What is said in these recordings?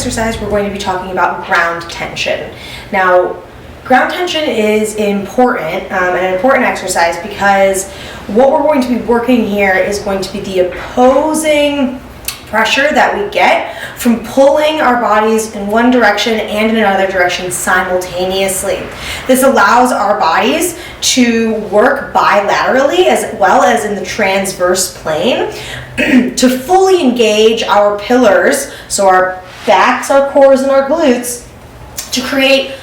exercise, we're going to be talking about ground tension. Now, ground tension is important, an important exercise, because what we're going to be working here is going to be the opposing pressure that we get from pulling our bodies in one direction and in another direction simultaneously. This allows our bodies to work bilaterally as well as in the transverse plane to fully engage our pillars, so our backs, our cores, and our glutes, to create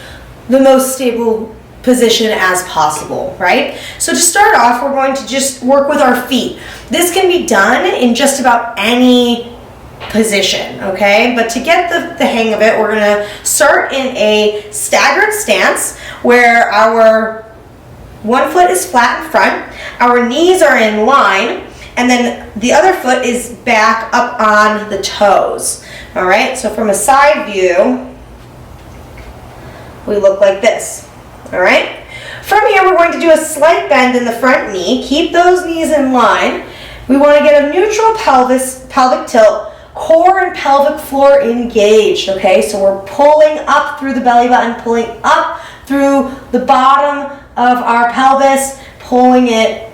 the most stable position as possible, right? So to start off, we're going to just work with our feet. This can be done in just about any position, okay? But to get the hang of it, we're gonna start in a staggered stance where our one foot is flat in front, our knees are in line, and then the other foot is back up on the toes, all right? So from a side view, we look like this, all right? From here, we're going to do a slight bend in the front knee. Keep those knees in line. We want to get a neutral pelvic tilt, core and pelvic floor engaged, okay? So we're pulling up through the belly button, pulling up through the bottom of our pelvis, pulling it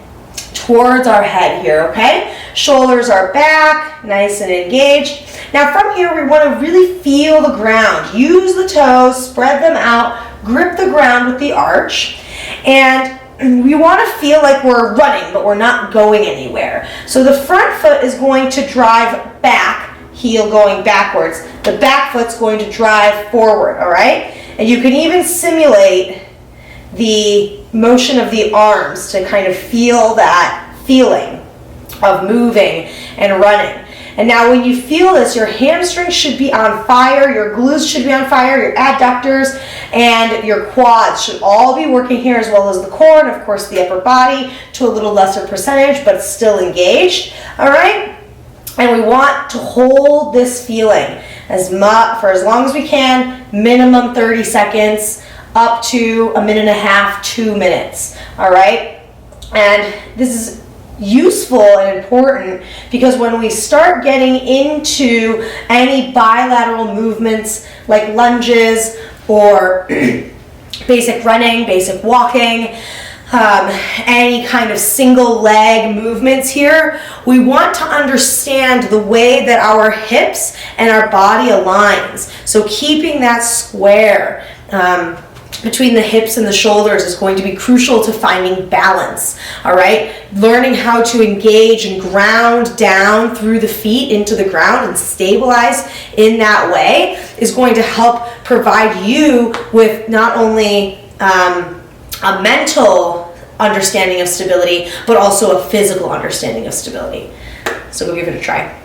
towards our head here, okay? Shoulders are back, nice and engaged. Now from here, we want to really feel the ground. Use the toes, spread them out, grip the ground with the arch, and we want to feel like we're running, but we're not going anywhere. So the front foot is going to drive back, heel going backwards. The back foot's going to drive forward, all right? And you can even simulate the motion of the arms to kind of feel that feeling of moving and running. And now when you feel this, your hamstrings should be on fire, your glutes should be on fire, your adductors and your quads should all be working here, as well as the core and of course the upper body to a little lesser percentage, but still engaged, all right? And we want to hold this feeling for as long as we can, minimum 30 seconds, up to a minute and a half, 2 minutes, all right? And this is useful and important because when we start getting into any bilateral movements like lunges or basic running, basic walking, any kind of single leg movements here, we want to understand the way that our hips and our body aligns. So keeping that square between the hips and the shoulders is going to be crucial to finding balance, all right? Learning how to engage and ground down through the feet into the ground and stabilize in that way is going to help provide you with not only a mental understanding of stability, but also a physical understanding of stability. So go give it a try.